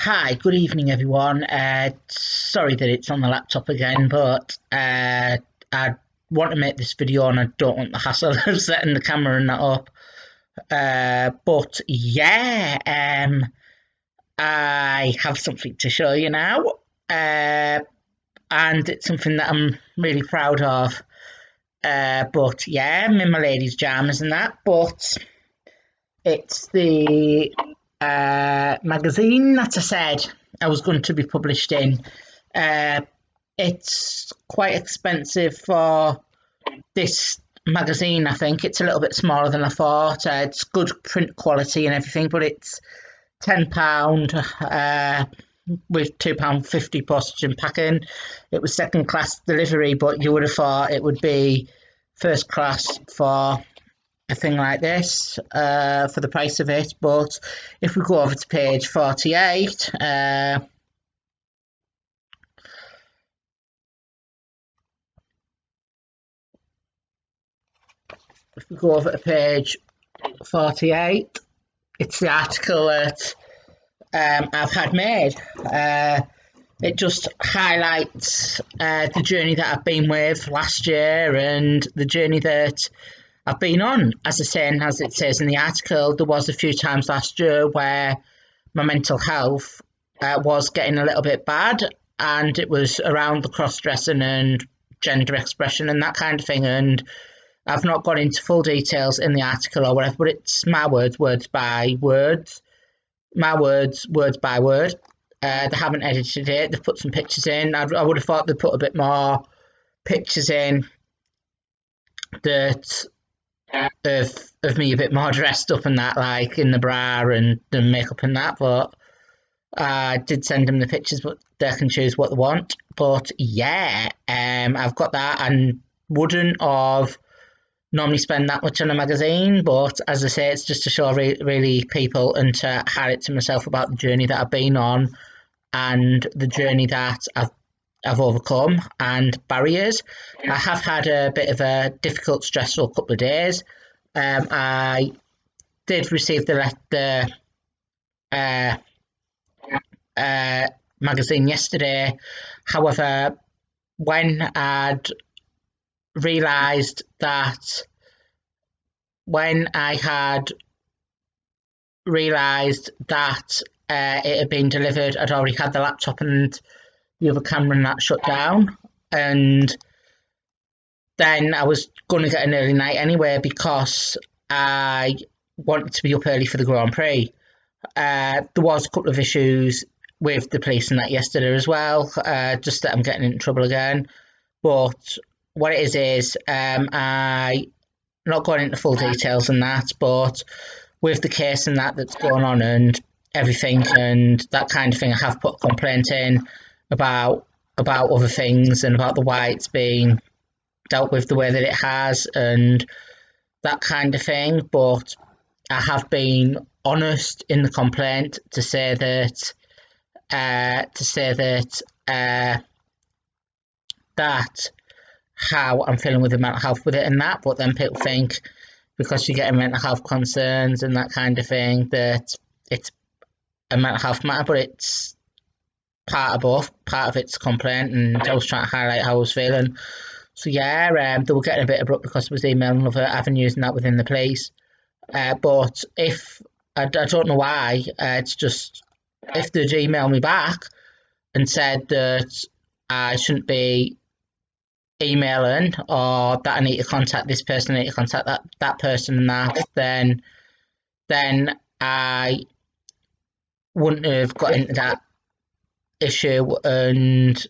Hi, good evening, everyone. Sorry that it's on the laptop again, but I want to make this video and I don't want the hassle of setting the camera and that up. But yeah, I have something to show you now, and it's something that I'm really proud of. But yeah, I'm in my ladies' jammers and that, but it's the magazine that I said I was going to be published in. Uh, it's quite expensive for this magazine, I think. It's a little bit smaller than I thought. It's good print quality and everything, but it's £10 with £2.50 postage and packing. It was second class delivery, but you would have thought it would be first class for a thing like this for the price of it. But if we go over to page 48, if we go over to page 48, it's the article that I've had made. It just highlights the journey that I've been with last year and the journey that I've been on. As I say, and as it says in the article, there was a few times last year where my mental health was getting a little bit bad, and it was around the cross-dressing and gender expression and that kind of thing. And I've not gone into full details in the article or whatever, but it's my words, words by words. My words, words by word. They haven't edited it. They've put some pictures in. I would have thought they'd put a bit more pictures in that of me a bit more dressed up and that, like in the bra and the makeup and that. But I did send them the pictures, but they can choose what they want. But yeah, I've got that and wouldn't have normally spend that much on a magazine, but as I say, it's just to show really people and to highlight to myself about the journey that I've been on and the journey that I've overcome and barriers. I have had a bit of a difficult, stressful couple of days. I did receive the magazine yesterday. However, when I'd realised that it had been delivered, I'd already had the laptop and the other camera and that shut down, and then I was going to get an early night anyway because I wanted to be up early for the Grand Prix. There was a couple of issues with the police and that yesterday as well, just that I'm getting in trouble again. But what it is I not going into full details and that, but with the case and that's going on and everything and that kind of thing, I have put a complaint in about other things and about the why it's being dealt with the way that it has and that kind of thing. But I have been honest in the complaint to say that that how I'm feeling with the mental health with it and that, but then people think because you're getting mental health concerns and that kind of thing that it's a mental health matter, but it's part of both. Part of it's complaint, and I was trying to highlight how I was feeling. So yeah, they were getting a bit abrupt because I was emailing other avenues and that within the police. But if I don't know why, it's just if they'd email me back and said that I shouldn't be emailing or that I need to contact this person, I need to contact that person and that, then I wouldn't have got into that issue, and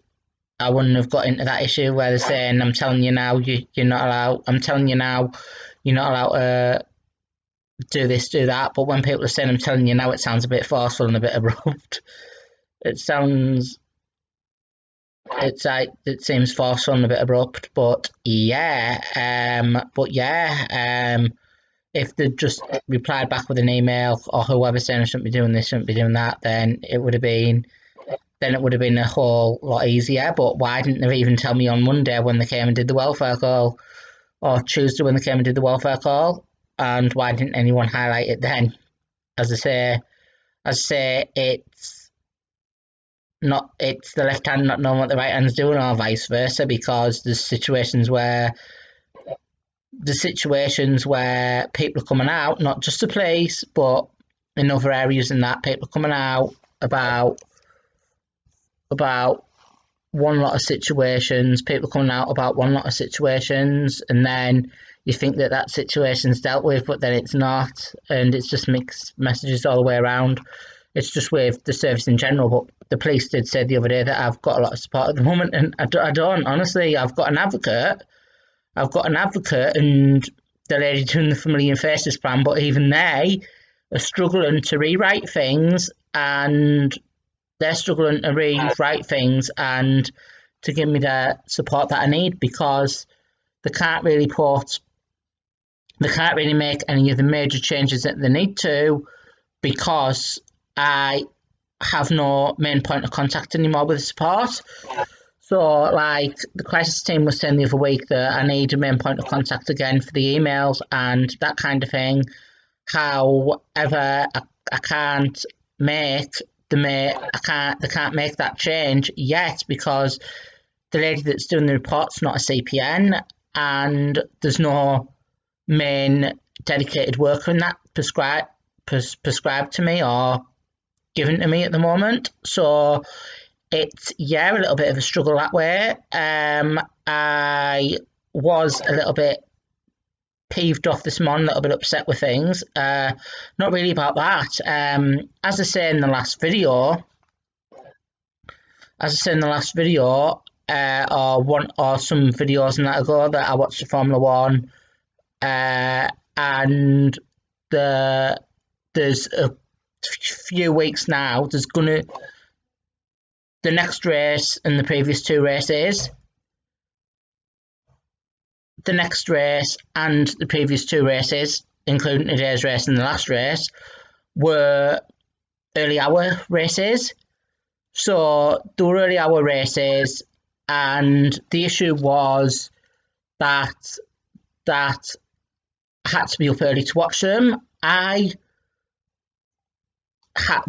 I wouldn't have got into that issue where they're saying I'm telling you now you're not allowed, I'm telling you now you're not allowed to do this, do that. But when people are saying I'm telling you now, it sounds a bit forceful and a bit abrupt. It sounds it seems forceful and a bit abrupt, but yeah, if they just replied back with an email or whoever saying I shouldn't be doing this, shouldn't be doing that, then it would have been a whole lot easier. But why didn't they even tell me on Monday when they came and did the welfare call, or Tuesday when they came and did the welfare call? And why didn't anyone highlight it then? As I say, it's not it's the left hand not knowing what the right hand's doing, or vice versa, because there's situations where people are coming out, not just to police, but in other areas, and that people are coming out about one lot of situations, people coming out about one lot of situations, and then you think that that situation's dealt with, but then it's not, and it's just mixed messages all the way around. It's just with the service in general, but the police did say the other day that I've got a lot of support at the moment, and I don't honestly. I've got an advocate, and the lady doing the Familiar Faces plan, but even they are struggling to rewrite things, and they're struggling to rewrite things and to give me the support that I need, because they can't really make any of the major changes that they need to, because I have no main point of contact anymore with support. So, like, the crisis team was saying the other week that I need a main point of contact again for the emails and that kind of thing. However, I can't make they can't make that change yet, because the lady that's doing the report's not a CPN, and there's no main dedicated worker in that prescribed to me or given to me at the moment. So it's a little bit of a struggle that way. I was a little bit peeved off this morning, a little bit upset with things. Not really about that. As I say in the last video, or some videos in that ago, that I watched the Formula One, and there's a few weeks now. The next race and the previous two races. The next race and the previous two races, including today's race and the last race, were early hour races. So they were early hour races, and the issue was that I had to be up early to watch them. I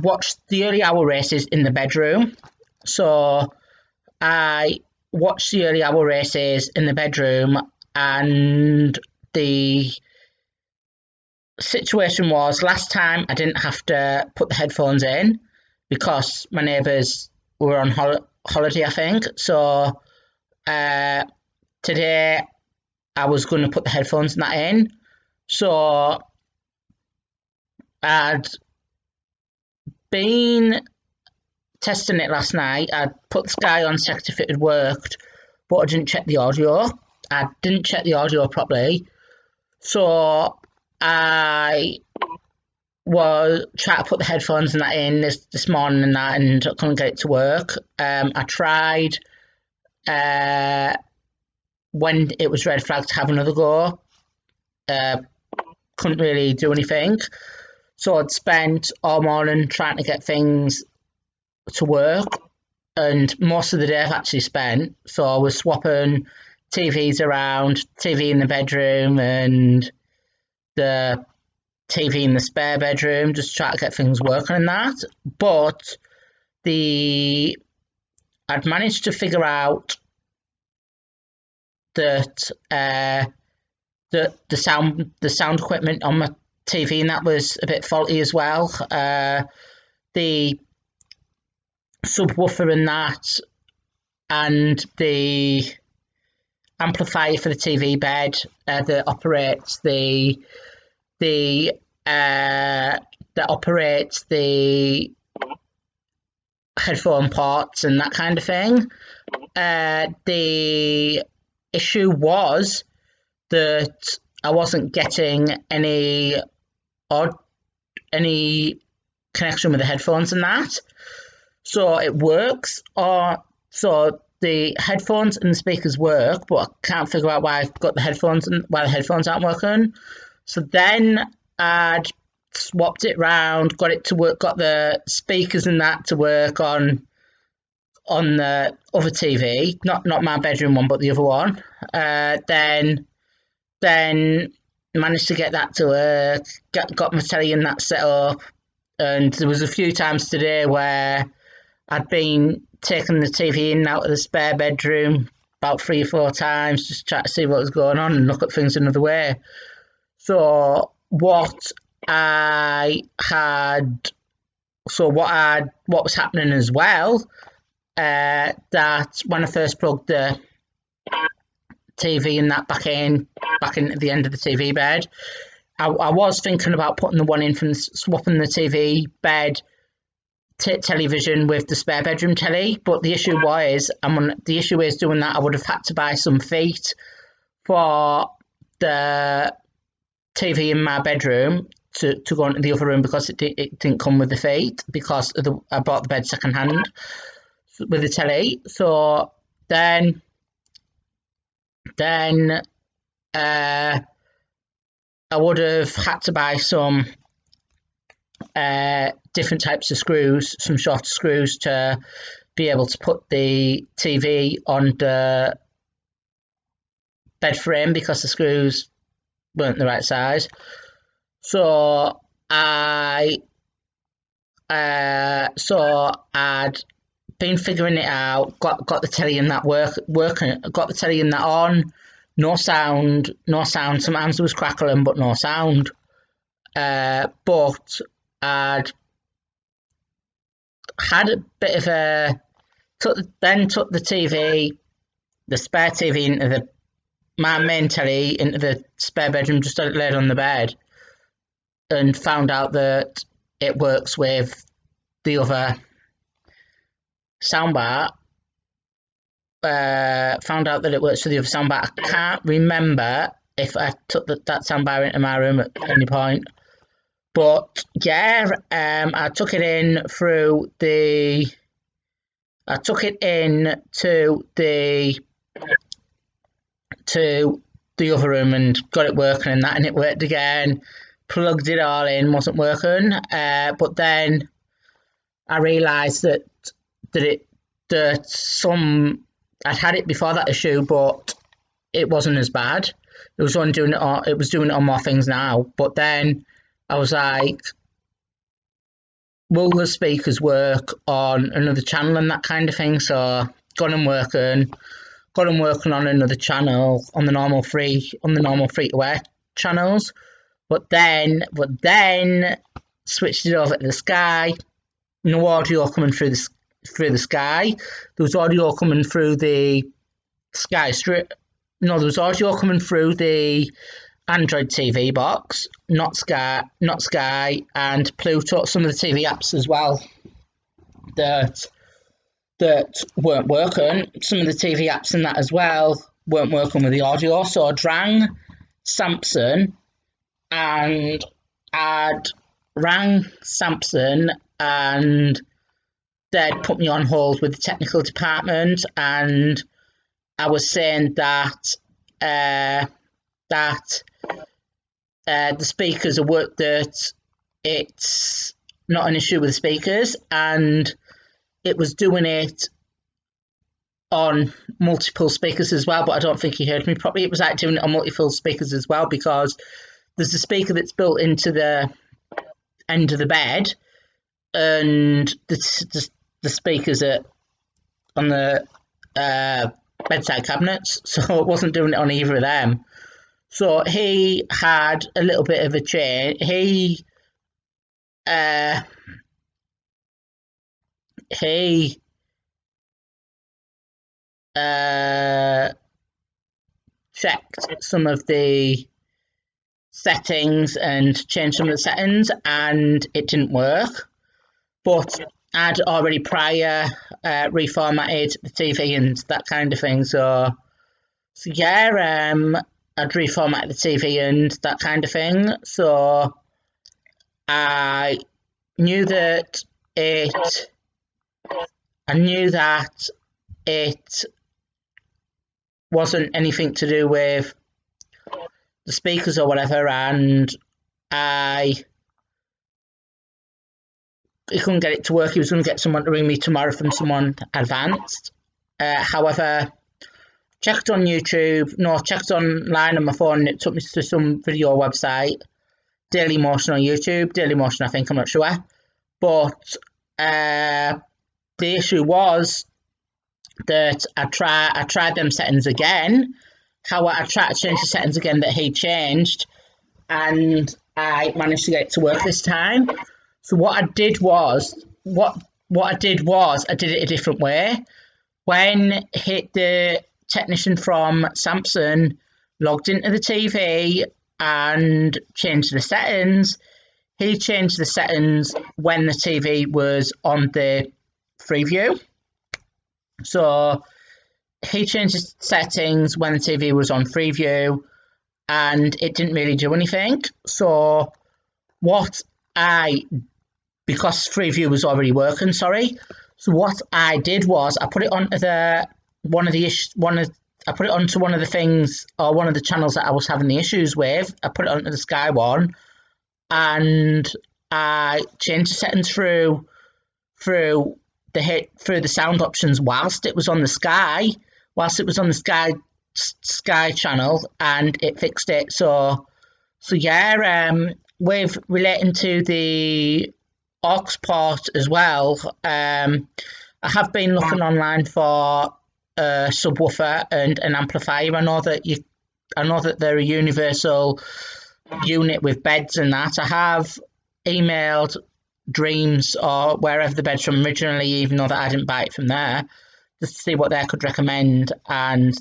watched the early hour races in the bedroom. So I watched the early hour races in the bedroom, and the situation was, last time I didn't have to put the headphones in because my neighbours were on holiday, I think. So today I was going to put the headphones and that in. So I'd been testing it last night. I put Sky on, checked if it had worked, but I didn't check the audio. I didn't check the audio properly. So I was trying to put the headphones and that in this morning and that, and I couldn't get it to work. I tried when it was red flag to have another go. Couldn't really do anything. So I'd spent all morning trying to get things to work, and most of the day I've actually spent. So I was swapping TVs around, TV in the bedroom and the TV in the spare bedroom, just try to get things working in that. But I'd managed to figure out that the sound equipment on my TV and that was a bit faulty as well. The subwoofer in that, and the amplifier for the TV bed that operates the headphone ports and that kind of thing. The issue was that I wasn't getting any connection with the headphones and that. So it works, so the headphones and the speakers work, but I can't figure out why I've got the headphones and why the headphones aren't working. So then I'd swapped it round, got it to work, got the speakers and that to work on the other TV, not my bedroom one, but the other one. Then managed to get that to work, got my telly and that set up, and there was a few times today where I'd been taking the TV in and out of the spare bedroom about 3 or 4 times, just trying to see what was going on and look at things another way. So I had, what was happening as well, that when I first plugged the TV and that back in at the end of the TV bed, I was thinking about putting the one in from swapping the TV bed television with the spare bedroom telly, but the issue is doing that I would have had to buy some feet for the TV in my bedroom to go into the other room, because it didn't come with the feet, because I bought the bed second hand with the telly. So then I would have had to buy some different types of screws, some shorter screws, to be able to put the TV on the bed frame, because the screws weren't the right size. So I'd been figuring it out, got the telly in that working, got the telly in that on, no sound. Sometimes there was crackling, but no sound. But I'd had a bit of a took the TV, the spare TV, into my main telly into the spare bedroom, just laid on the bed, and found out that it works with the other soundbar. Found out that it works with the other soundbar. I can't remember if I took that soundbar into my room at any point. But yeah, I took it in to the other room and got it working and that, and it worked again. Plugged it all in, wasn't working. But then I realised that I'd had it before that issue, but it wasn't as bad. It was doing it on more things now. But then I was like, will the speakers work on another channel and that kind of thing? So got them working on another channel, on the normal free to air channels. But then switched it over to the Sky. No audio coming through the Sky. There was audio coming through the Sky strip. No, there was audio coming through the Android TV box, not Sky, and Pluto. Some of the TV apps as well that weren't working. Some of the TV apps in that as well weren't working with the audio. So I rang Samsung, and they'd put me on hold with the technical department, and I was saying that the speakers are that it's not an issue with the speakers, and it was doing it on multiple speakers as well, but I don't think he heard me properly. It was like doing it on multiple speakers as well, because there's a speaker that's built into the end of the bed, and the speakers are on the bedside cabinets, so it wasn't doing it on either of them. So he had a little bit of a change. He checked some of the settings and changed some of the settings, and it didn't work. But I'd already prior reformatted the TV and that kind of thing. So yeah, I'd reformatted the TV and that kind of thing. So I knew that it wasn't anything to do with the speakers or whatever, and he couldn't get it to work. He was going to get someone to ring me tomorrow from someone advanced. However, checked checked online on my phone, and it took me to some video website, Dailymotion on YouTube, Dailymotion I think, I'm not sure. But the issue was that I tried them settings again. How I tried to change the settings again that he changed, and I managed to get it to work this time. So what I did was I did it a different way. When the technician from Samsung logged into the TV and changed the settings, he changed the settings when the TV was on the free view. So he changed the settings when the TV was on free view, and it didn't really do anything. So because free view was already working, So what I did was I put it onto one of the things, or one of the channels that I was having the issues with. I put it onto the Sky one, and I changed the settings through the sound options whilst it was on the Sky channel, and it fixed it. So yeah, with relating to the aux port as well, I have been looking online for a subwoofer and an amplifier. I know that they're a universal unit with beds and that. I have emailed Dreams or wherever the bed's from originally, even though that I didn't buy it from there, just to see what they could recommend and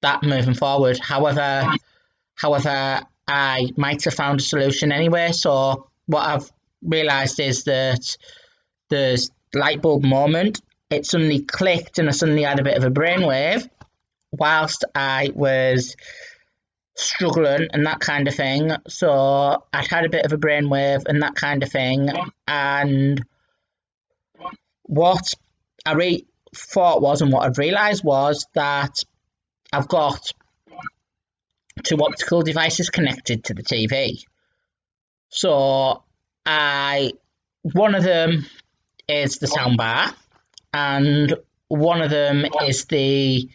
that moving forward. However, I might have found a solution anyway. So what I've realised is that the light bulb moment, it suddenly clicked and I suddenly had a bit of a brainwave whilst I was struggling and that kind of thing. So I'd had a bit of a brainwave and that kind of thing. And what I thought was, and what I've realised was, that I've got two optical devices connected to the TV. So one of them is the soundbar, and one of them is the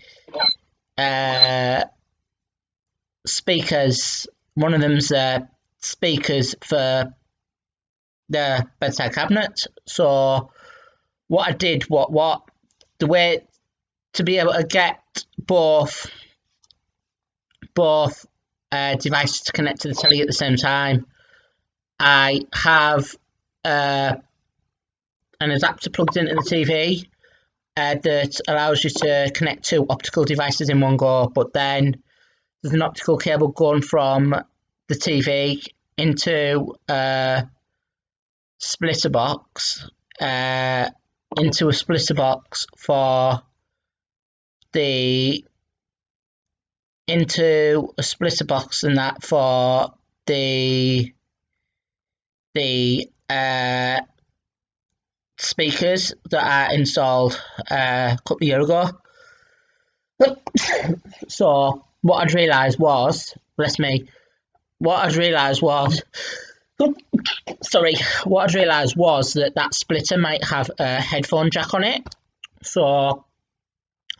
speakers. One of them's speakers for the bedside cabinet. So what I did, the way to be able to get both devices to connect to the telly at the same time, I have an adapter plugged into the TV that allows you to connect two optical devices in one go, but then there's an optical cable going from the TV into a splitter box, for the speakers that I installed a couple of years ago. So what I'd realised was that splitter might have a headphone jack on it. So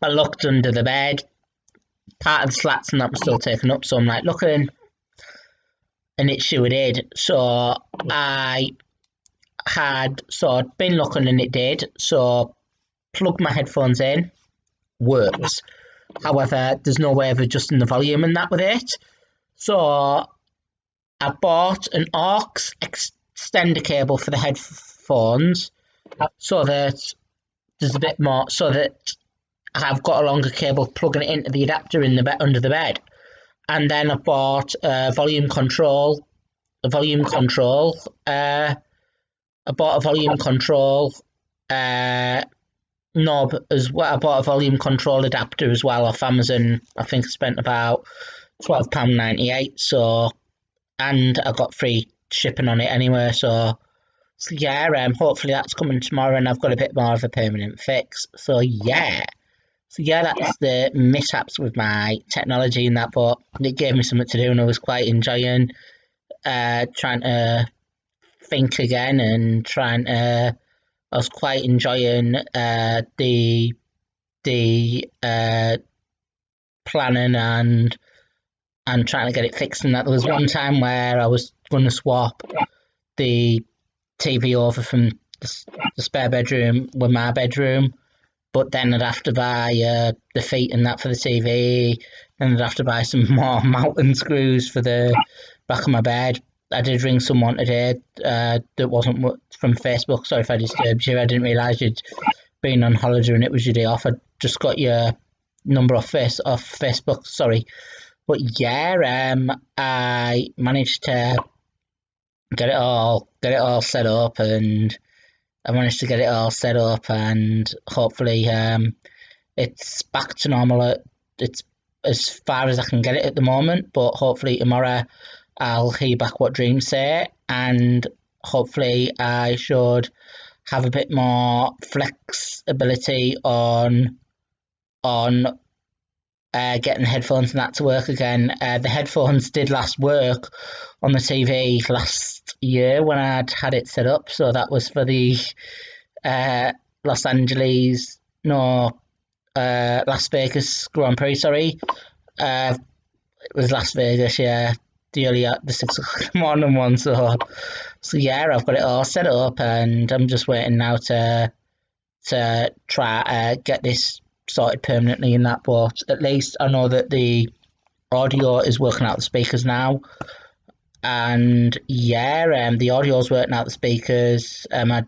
I looked under the bed, part of the slats and that was still taken up, so I'm like looking, and it sure did. So I'd been looking and it did, so plugged my headphones in, works. However, there's no way of adjusting the volume and that with it. So I bought an aux extender cable for the headphones, so that there's a bit more, so that I've got a longer cable plugging it into the adapter in the under the bed. And then I bought a volume control. I bought a volume control knob as well. I bought a volume control adapter as well off Amazon. I think I spent about £12.98. So, and I got free shipping on it anyway. So yeah, hopefully that's coming tomorrow, and I've got a bit more of a permanent fix. So yeah, that's the mishaps with my technology and that, but it gave me something to do, and I was quite enjoying trying to think again and I was quite enjoying the planning and trying to get it fixed. And that there was one time where I was going to swap the TV over from the spare bedroom with my bedroom, but then I'd have to buy the feet and that for the TV, and I'd have to buy some more mountain screws for the back of my bed. I did ring someone today that wasn't from Facebook. Sorry if I disturbed you. I didn't realise you'd been on holiday and it was your day off. I just got your number off Facebook. Sorry, but yeah, I managed to get it all set up, and hopefully it's back to normal. It's as far as I can get it at the moment, but hopefully tomorrow I'll hear back what dreams say, and hopefully I should have a bit more flexibility on getting the headphones and that to work again. The headphones did last work on the TV last year when I'd had it set up, so that was for the Las Vegas Grand Prix. Sorry, it was Las Vegas. Yeah, the 6 o'clock in the morning one. So yeah, I've got it all set up, and I'm just waiting now to try get this sorted permanently in that. But at least I know that the audio is working out the speakers now, and yeah, the audio is working out the speakers. I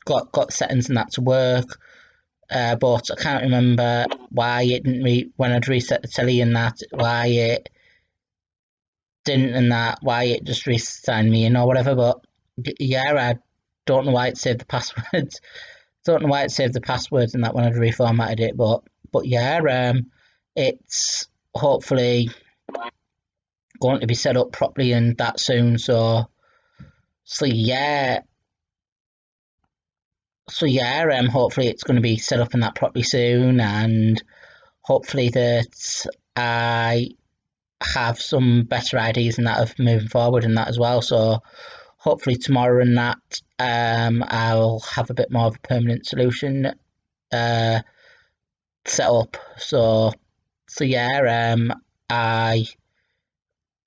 got settings and that to work, but I can't remember why it didn't when I'd reset the telly and that, why it didn't, and that why it just re-signed me in or whatever. But yeah, I don't know why it saved the passwords. Don't know why it saved the passwords and that when I'd reformatted it. But yeah, it's hopefully going to be set up properly and that soon. So yeah. Hopefully it's going to be set up in that properly soon, and hopefully that I have some better ideas and that of moving forward and that as well. So hopefully tomorrow and that I'll have a bit more of a permanent solution set up. So yeah, I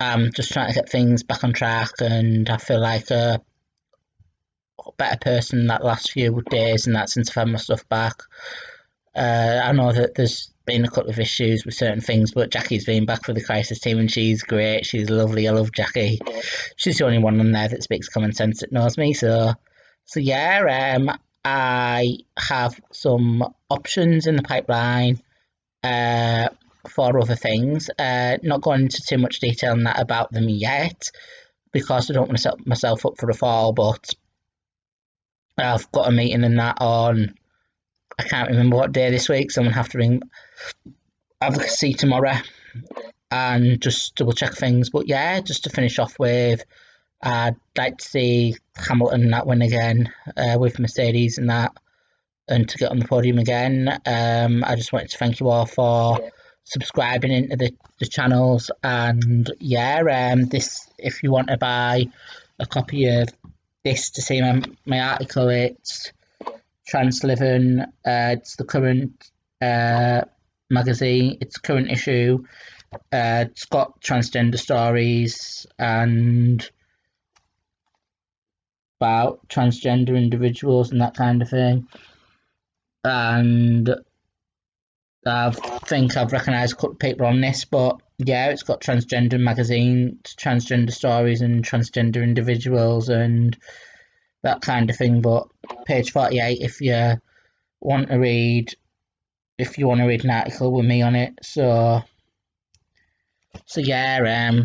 am just trying to get things back on track, and I feel like a better person that last few days and that since I've had my stuff back. I know that there's been a couple of issues with certain things, but Jackie's been back for the crisis team and she's great. She's lovely. I love Jackie. She's the only one on there that speaks common sense that knows me. So yeah, I have some options in the pipeline for other things. Not going into too much detail on that about them yet, because I don't want to set myself up for a fall, but I've got a meeting in that on, I can't remember what day this week, so I'm going to have to ring advocacy tomorrow and just double check things. But yeah, just to finish off with, I'd like to see Hamilton that win again with Mercedes and that, and to get on the podium again. I just wanted to thank you all for subscribing into the channels, and yeah, this, if you want to buy a copy of this to see my article, it's Transliving. It's the current magazine. It's current issue. It's got transgender stories and about transgender individuals and that kind of thing. And I think I've recognised a couple of people on this, but yeah, it's got transgender magazine, transgender stories and transgender individuals and that kind of thing. But page 48 if you want to read an article with me on it. So yeah,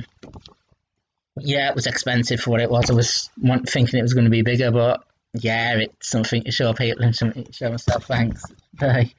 it was expensive for what it was. I was thinking it was going to be bigger, but yeah, it's something to show people and something to show myself. Thanks. Bye.